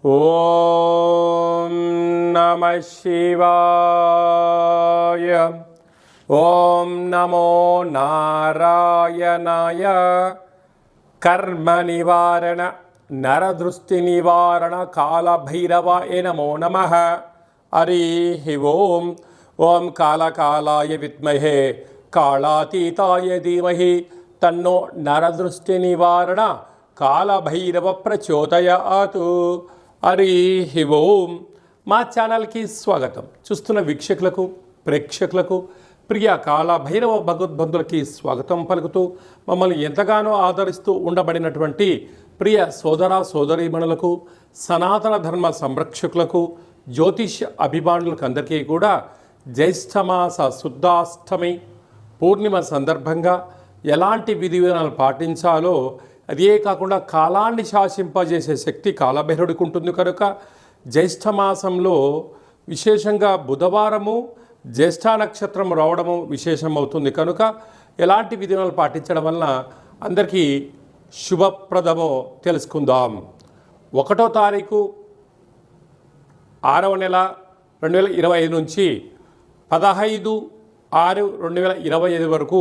ఓం నమః శివాయ. ఓం నమో నారాయణాయ. కర్మ నివారణ నరదృష్టి నివారణ కాళభైరవాయ నమో నమః. హరి ఓం. ఓం కాళకాలాయ విద్మహే కాళాతీతాయ ధీమహి తన్నో నరదృష్టి నివారణ కాళభైరవ ప్రచోదయాత్. హరి ఓం. మా ఛానల్కి స్వాగతం. చూస్తున్న వీక్షకులకు, ప్రేక్షకులకు, ప్రియ కాళభైరవ భగవద్బంధులకి స్వాగతం పలుకుతూ మమ్మల్ని ఎంతగానో ఆదరిస్తూ ఉండబడినటువంటి ప్రియ సోదర సోదరీమణులకు, సనాతన ధర్మ సంరక్షకులకు, జ్యోతిష్ అభిమానులకు అందరికీ కూడా జ్యేష్ఠమాస శుద్ధాష్టమి పూర్ణిమ సందర్భంగా ఎలాంటి విధి విధానాలు పాటించాలో, అదే కాకుండా కాలాన్ని శాసింపజేసే శక్తి కాళభైరవుడికి ఉంటుంది కనుక జ్యేష్ఠమాసంలో విశేషంగా బుధవారము జ్యేష్ఠ నక్షత్రం రావడము విశేషం అవుతుంది కనుక ఎలాంటి విధానాలు పాటించడం వలన అందరికీ శుభప్రదమో తెలుసుకుందాం. 1వ తారీఖు 6వ నెల 2025 నుంచి 15/6/2025 వరకు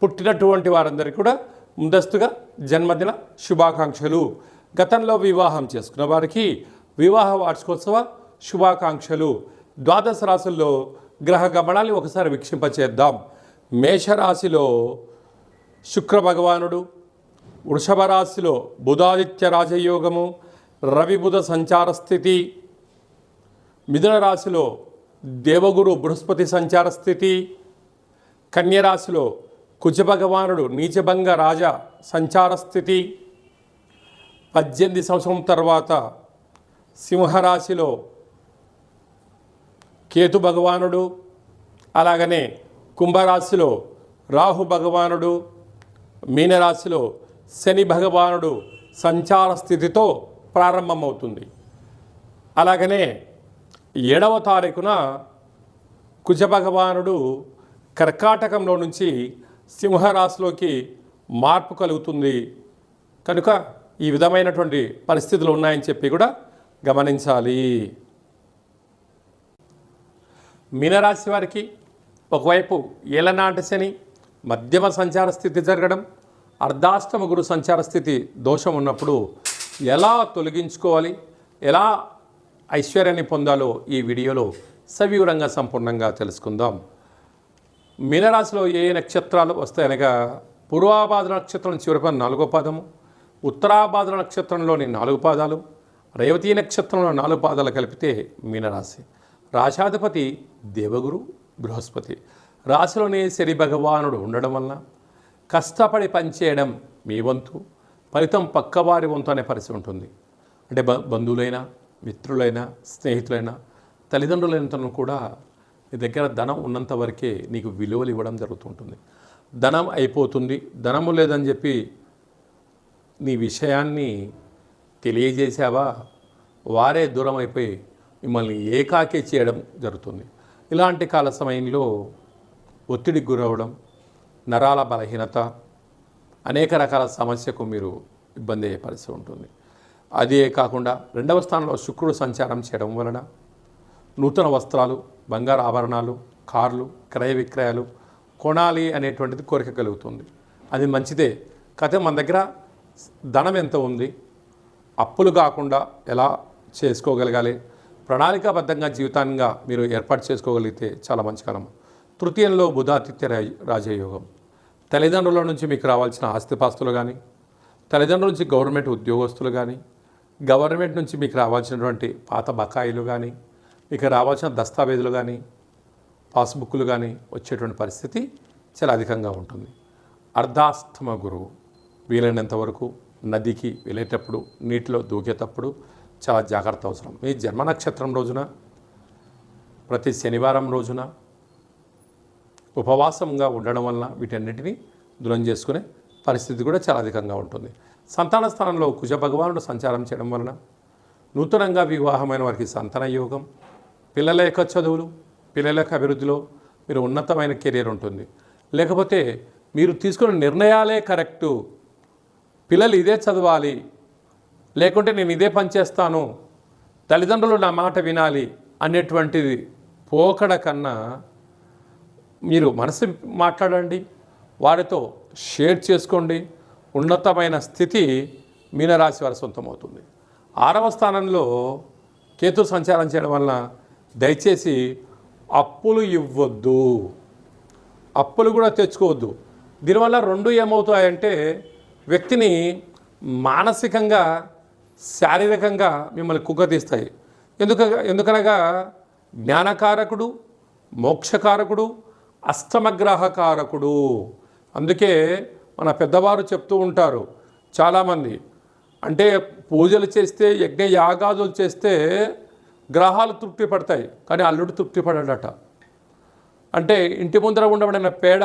పుట్టినటువంటి వారందరికీ కూడా ముందస్తుగా జన్మదిన శుభాకాంక్షలు. గతంలో వివాహం చేసుకున్న వారికి వివాహ వార్షికోత్సవ శుభాకాంక్షలు. ద్వాదశ రాశుల్లో గ్రహ గమనాన్ని ఒకసారి వీక్షింపచేద్దాం. మేషరాశిలో శుక్ర భగవానుడు, వృషభ రాశిలో బుధాదిత్య రాజయోగము, రవి బుధ సంచార స్థితి, మిథున రాశిలో దేవగురు బృహస్పతి సంచార స్థితి, కన్యరాశిలో కుజభగవానుడు నీచభంగ రాజ సంచార స్థితి, 18 సంవత్సరం తర్వాత సింహరాశిలో కేతు భగవానుడు, అలాగనే కుంభరాశిలో రాహు భగవానుడు, మీనరాశిలో శని భగవానుడు సంచార స్థితితో ప్రారంభమవుతుంది. అలాగనే 7వ తారీఖున కుజభగవానుడు కర్కాటకంలో నుంచి సింహరాశిలోకి మార్పు కలుగుతుంది కనుక ఈ విధమైనటువంటి పరిస్థితులు ఉన్నాయని చెప్పి కూడా గమనించాలి. మీనరాశి వారికి ఒకవైపు ఏలనాటి శని మధ్యమ సంచార స్థితి జరగడం, అర్ధాష్టమ గురు సంచార స్థితి దోషం ఉన్నప్పుడు ఎలా తొలగించుకోవాలి, ఎలా ఐశ్వర్యాన్ని పొందాలో ఈ వీడియోలో సవివరంగా సంపూర్ణంగా తెలుసుకుందాం. మీనరాశిలో ఏ నక్షత్రాలు వస్తాయనగా పూర్వాభాద్ర నక్షత్రం చివరి 4వ పాదము, ఉత్తరాభాద్ర నక్షత్రంలోని 4 పాదాలు, రేవతీ నక్షత్రంలో 4 పాదాలు కలిపితే మీనరాశి. రాశాధిపతి దేవగురు బృహస్పతి. రాశిలోనే శని భగవానుడు ఉండడం వలన కష్టపడి పనిచేయడం మీ వంతు, ఫలితం పక్కవారి వంతు అనే పరిస్థితి ఉంటుంది. అంటే బంధువులైనా, మిత్రులైనా, స్నేహితులైనా, తల్లిదండ్రులైన కూడా నీ దగ్గర ధనం ఉన్నంత వరకే నీకు విలువలు ఇవ్వడం జరుగుతుంటుంది. ధనం అయిపోతుంది, ధనము లేదని చెప్పి నీ విషయాన్ని తెలియజేసావా, వారే దూరం అయిపోయి మిమ్మల్ని ఏకాకి చేయడం జరుగుతుంది. ఇలాంటి కాల సమయంలో ఒత్తిడికి గురవడం, నరాల బలహీనత, అనేక రకాల సమస్యకు మీరు ఇబ్బంది అయ్యే పరిస్థితి ఉంటుంది. అదే కాకుండా 2వ స్థానంలో శుక్రుడు సంచారం చేయడం వలన నూతన వస్త్రాలు, బంగారు ఆభరణాలు, కార్లు, క్రయ విక్రయాలు కొనాలి అనేటువంటిది కోరిక కలుగుతుంది. అది మంచిదే. కాకపోతే మన దగ్గర ధనం ఎంత ఉంది, అప్పులు కాకుండా ఎలా చేసుకోగలగాలి, ప్రణాళికాబద్ధంగా జీవితాంగా మీరు ఏర్పాటు చేసుకోగలిగితే చాలా మంచి కాలం. తృతీయంలో బుధాదిత్య రాజయోగం. తల్లిదండ్రుల నుంచి మీకు రావాల్సిన ఆస్తిపాస్తులు కానీ, తల్లిదండ్రుల నుంచి గవర్నమెంట్ ఉద్యోగస్తులు కానీ, గవర్నమెంట్ నుంచి మీకు రావాల్సినటువంటి పాత బకాయిలు కానీ, మీకు రావాల్సిన దస్తావేజులు కానీ, పాస్బుక్లు కానీ వచ్చేటువంటి పరిస్థితి చాలా అధికంగా ఉంటుంది. అర్ధాష్టమ గురువు. వీలైనంత వరకు నదికి వెళ్ళేటప్పుడు, నీటిలో దూకేటప్పుడు చాలా జాగ్రత్త అవసరం. మీ జన్మ నక్షత్రం రోజున, ప్రతి శనివారం రోజున ఉపవాసంగా ఉండడం వలన వీటన్నిటినీ దూరం చేసుకునే పరిస్థితి కూడా చాలా అధికంగా ఉంటుంది. సంతాన స్థానంలో కుజ భగవానుడు సంచారం చేయడం వలన నూతనంగా వివాహమైన వారికి సంతాన యోగం, పిల్లల యొక్క చదువులు, పిల్లల యొక్క అభివృద్ధిలో మీరు ఉన్నతమైన కెరీర్ ఉంటుంది. లేకపోతే మీరు తీసుకున్న నిర్ణయాలే కరెక్టు, పిల్లలు ఇదే చదవాలి, లేకుంటే నేను ఇదే పని చేస్తాను, తల్లిదండ్రులు నా మాట వినాలి అనేటువంటిది పోకడ కన్నా మీరు మనసు మాట్లాడండి, వారితో షేర్ చేసుకోండి. ఉన్నతమైన స్థితి మీనరాశి వారి సొంతమవుతుంది. 6వ స్థానంలో కేతు సంచారం చేయడం వలన దయచేసి అప్పులు ఇవ్వద్దు, అప్పులు కూడా తెచ్చుకోవద్దు. దీనివల్ల రెండు ఏమవుతాయంటే వ్యక్తిని మానసికంగా శారీరకంగా మిమ్మల్ని కుక్కతీస్తాయి. ఎందుకనగా జ్ఞానకారకుడు, మోక్షకారకుడు, అష్టమగ్రహకారకుడు. అందుకే మన పెద్దవారు చెప్తూ ఉంటారు చాలామంది, అంటే పూజలు చేస్తే యజ్ఞ యాగాదులు చేస్తే గ్రహాలు తృప్తి పడతాయి, కానీ అల్లుడు తృప్తి పడడట. అంటే ఇంటి ముందర ఉండబడిన పేడ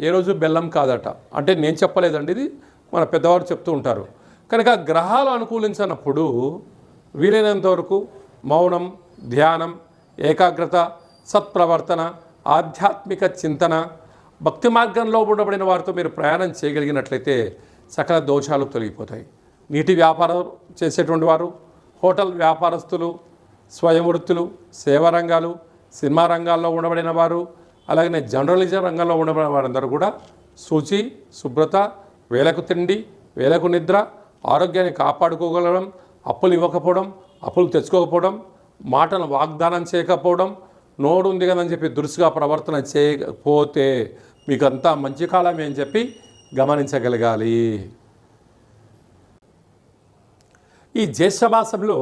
ఏ రోజు బెల్లం కాదట. అంటే నేను చెప్పలేదండి, ఇది మన పెద్దవారు చెప్తూ ఉంటారు. కనుక గ్రహాలు అనుకూలించినప్పుడు వీలైనంత వరకు మౌనం, ధ్యానం, ఏకాగ్రత, సత్ప్రవర్తన, ఆధ్యాత్మిక చింతన, భక్తి మార్గంలో ఉండబడిన వారితో మీరు ప్రయాణం చేయగలిగినట్లయితే సకల దోషాలు తొలగిపోతాయి. నీటి వ్యాపారం చేసేటువంటి వారు, హోటల్ వ్యాపారస్తులు, స్వయం వృత్తులు, సేవా రంగాలు, సినిమా రంగాల్లో ఉండబడిన వారు, అలాగే జర్నలిజం రంగంలో ఉండబడిన వారందరూ కూడా శుచి, శుభ్రత, వేలకు తిండి, వేలకు నిద్ర, ఆరోగ్యాన్ని కాపాడుకోగలడం, అప్పులు ఇవ్వకపోవడం, అప్పులు తెచ్చుకోకపోవడం, మాటను వాగ్దానం చేయకపోవడం, నోడు ఉంది కదని చెప్పి దురుసుగా ప్రవర్తన చేయకపోతే మీకంతా మంచి కాలమే అని చెప్పి గమనించగలగాలి. ఈ జ్యేష్ఠమాసంలో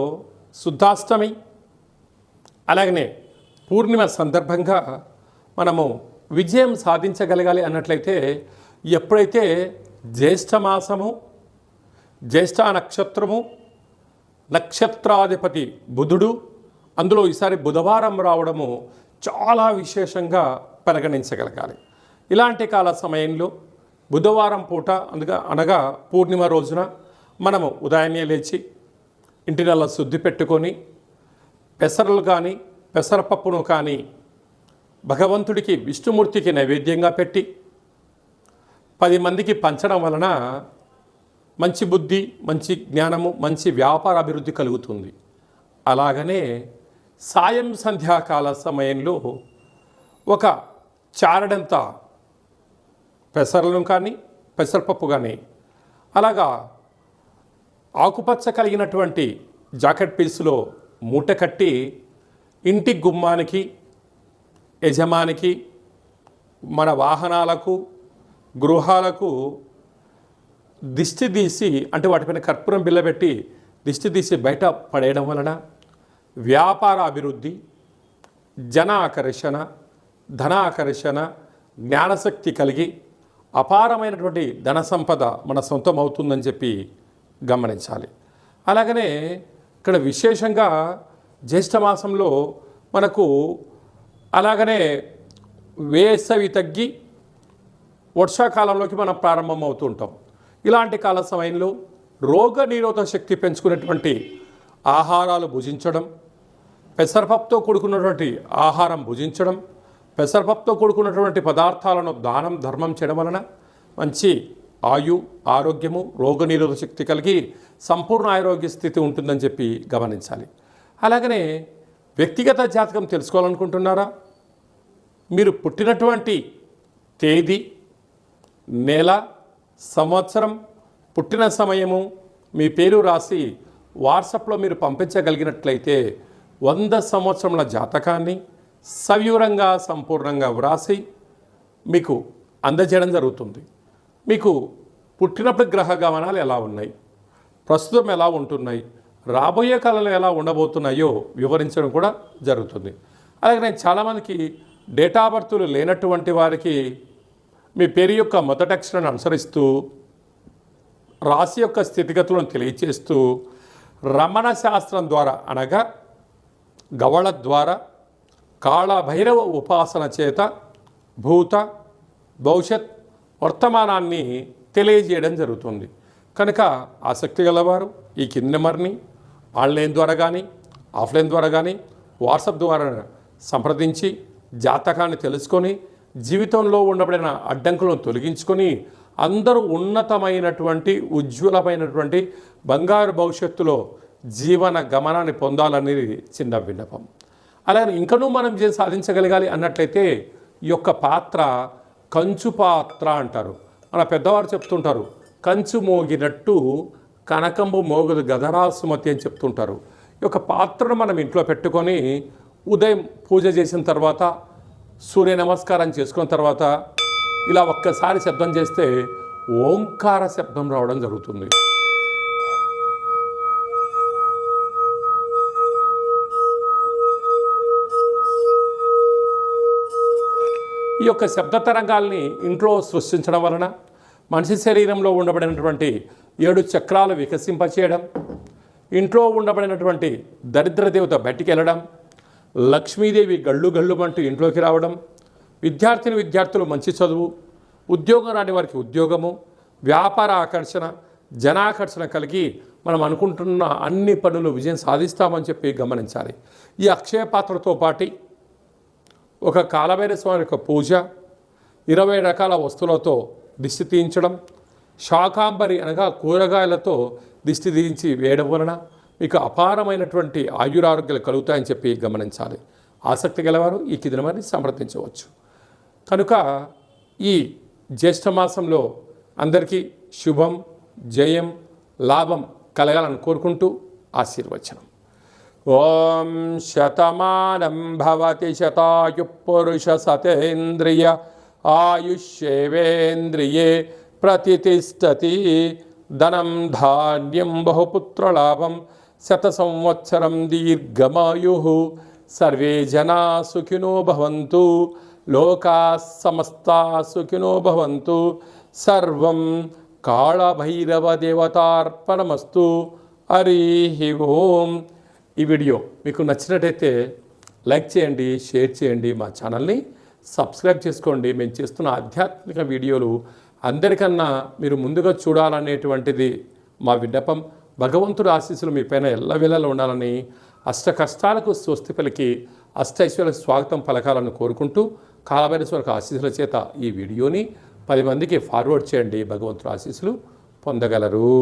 శుద్ధాష్టమి అలాగనే పూర్ణిమ సందర్భంగా మనము విజయం సాధించగలగాలి అన్నట్లయితే ఎప్పుడైతే జ్యేష్ఠమాసము, జ్యేష్ఠ నక్షత్రము, నక్షత్రాధిపతి బుధుడు, అందులో ఈసారి బుధవారం రావడము చాలా విశేషంగా పరిగణించగలగాలి. ఇలాంటి కాల సమయంలో బుధవారం పూట అనగా పూర్ణిమ రోజున మనము ఉదయాన్నే లేచి ఇంటినల్లా శుద్ధి పెట్టుకొని పెసరలు కానీ పెసరపప్పును కానీ భగవంతుడికి విష్ణుమూర్తికి నైవేద్యంగా పెట్టి 10 మందికి పంచడం వలన మంచి బుద్ధి, మంచి జ్ఞానము, మంచి వ్యాపార అభివృద్ధి కలుగుతుంది. అలాగనే సాయం సంధ్యాకాల సమయంలో ఒక చారడంత పెసరలను కానీ పెసరపప్పు కానీ అలాగా ఆకుపచ్చ కలిగినటువంటి జాకెట్ పీసులో మూట కట్టి ఇంటి గుమ్మానికి, యజమానికి, మన వాహనాలకు, గృహాలకు దిష్టి తీసి, అంటే వాటిపైన కర్పూరం బిళ్ళ పెట్టి దిష్టి తీసి బయట పడేయడం వలన వ్యాపార అభివృద్ధి, జన ఆకర్షణ, ధన ఆకర్షణ, జ్ఞానశక్తి కలిగి అపారమైనటువంటి ధన సంపద మన సొంతం అవుతుందని చెప్పి గమనించాలి. అలాగనే ఇక్కడ విశేషంగా జ్యేష్ఠమాసంలో మనకు అలాగనే వేసవి తగ్గి వర్షాకాలంలోకి మనం ప్రారంభం అవుతూ ఉంటాం. ఇలాంటి కాల సమయంలో రోగ నిరోధక శక్తి పెంచుకునేటువంటి ఆహారాలు భుజించడం, పెసరపప్పుతో కూడుకున్నటువంటి ఆహారం భుజించడం, పెసరపప్పుతో కూడుకున్నటువంటి పదార్థాలను దానం ధర్మం చేయడం వలన మంచి ఆరోగ్యము, రోగనిరోధక శక్తి కలిగి సంపూర్ణ ఆరోగ్య స్థితి ఉంటుందని చెప్పి గమనించాలి. అలాగనే వ్యక్తిగత జాతకం తెలుసుకోవాలనుకుంటున్నారా? మీరు పుట్టినటువంటి తేదీ, నెల, సంవత్సరం, పుట్టిన సమయము, మీ పేరు రాసి వాట్సాప్లో మీరు పంపించగలిగినట్లయితే 100 సంవత్సరముల జాతకాన్ని సవివరంగా సంపూర్ణంగా వ్రాసి మీకు అందజేయడం జరుగుతుంది. మీకు పుట్టినప్పుడు గ్రహ గమనాలు ఎలా ఉన్నాయి, ప్రస్తుతం ఎలా ఉంటున్నాయి, రాబోయే కాలంలో ఎలా ఉండబోతున్నాయో వివరించడం కూడా జరుగుతుంది. అలాగే నేను చాలామందికి డేటా బర్తులు లేనటువంటి వారికి మీ పేరు యొక్క మొదటి అక్షరాన్ని అనుసరిస్తూ రాశి యొక్క స్థితిగతులను తెలియచేస్తూ రమణ శాస్త్రం ద్వారా అనగా గవళ ద్వారా కాళభైరవ ఉపాసన చేత భూత, భవిష్యత్, వర్తమానాన్ని తెలియజేయడం జరుగుతుంది. కనుక ఆసక్తి గలవారు ఈ కింది నెంబర్ని ఆన్లైన్ ద్వారా కానీ ఆఫ్లైన్ ద్వారా కానీ వాట్సాప్ ద్వారా సంప్రదించి జాతకాన్ని తెలుసుకొని జీవితంలో ఉండబడిన అడ్డంకులను తొలగించుకొని అందరూ ఉన్నతమైనటువంటి ఉజ్వలమైనటువంటి బంగారు భవిష్యత్తులో జీవన గమనాన్ని పొందాలనేది చిన్న విన్నపం. అలాగే ఇంకనూ మనం సాధించగలగాలి అన్నట్లయితే ఈ యొక్క పాత్ర కంచు పాత్ర అంటారు. మన పెద్దవారు చెప్తుంటారు, కంచు మోగినట్టు కనకంబు మోగదు గదరా సుమతి అని చెప్తుంటారు. ఈ యొక్క పాత్రను మనం ఇంట్లో పెట్టుకొని ఉదయం పూజ చేసిన తర్వాత, సూర్య నమస్కారం చేసుకున్న తర్వాత ఇలా ఒక్కసారి శబ్దం చేస్తే ఓంకార శబ్దం రావడం జరుగుతుంది. ఈ యొక్క శబ్ద తరంగాల్ని ఇంట్లో సృష్టించడం వలన మనిషి శరీరంలో ఉండబడినటువంటి 7 చక్రాలు వికసింపచేయడం, ఇంట్లో ఉండబడినటువంటి దరిద్ర దేవత బయటికి వెళ్ళడం, లక్ష్మీదేవి గళ్ళు గళ్ళుమంటూ ఇంట్లోకి రావడం, విద్యార్థులు మంచి చదువు, ఉద్యోగం రాని వారికి ఉద్యోగము, వ్యాపార ఆకర్షణ, జనాకర్షణ కలిగి మనం అనుకుంటున్న అన్ని పనులు విజయం సాధిస్తామని చెప్పి గమనించాలి. ఈ అక్షయ పాత్రతో పాటు ఒక కాలభైరవ స్వామి యొక్క పూజ, 20 రకాల వస్తువులతో దిష్టి తీయించడం, శాకాంబరి అనగా కూరగాయలతో దిష్టి తీయించి వేయడం వలన మీకు అపారమైనటువంటి ఆయురారోగ్యాలు కలుగుతాయని చెప్పి గమనించాలి. ఆసక్తి గలవారు ఈ కింది వారిని సంప్రదించవచ్చు. కనుక ఈ జ్యేష్ఠమాసంలో అందరికీ శుభం, జయం, లాభం కలగాలని కోరుకుంటూ ఆశీర్వచనం. ఓం శతమానం భవతి శతాయు పురుష సతేంద్రియ ఆయుష్యేవేంద్రియే ప్రతిష్టతి. ధనం ధాన్యం బహుపుత్రలాభం శత సంవత్సరం దీర్ఘమాయు. సర్వే జనా సుఖినో భవంతు. లోకా సమస్తా సుఖినో భవంతు. సర్వం కాళభైరవ దేవతార్పణమస్తు. హరి ఓం. ఈ వీడియో మీకు నచ్చినట్టయితే లైక్ చేయండి, షేర్ చేయండి, మా ఛానల్ని సబ్స్క్రైబ్ చేసుకోండి. మేము చేస్తున్న ఆధ్యాత్మిక వీడియోలు అందరికన్నా మీరు ముందుగా చూడాలనేటువంటిది మా విన్నపం. భగవంతుడి ఆశీస్సులు మీ పైన ఎల్లవేళలా ఉండాలని, అష్ట కష్టాలకు స్వస్తి పలికి అష్టైశ్వర్యాలకు స్వాగతం పలకాలని కోరుకుంటూ కాలభైరవ ఆశీస్సుల చేత ఈ వీడియోని 10 మందికి ఫార్వర్డ్ చేయండి. భగవంతుడి ఆశీస్సులు పొందగలరు.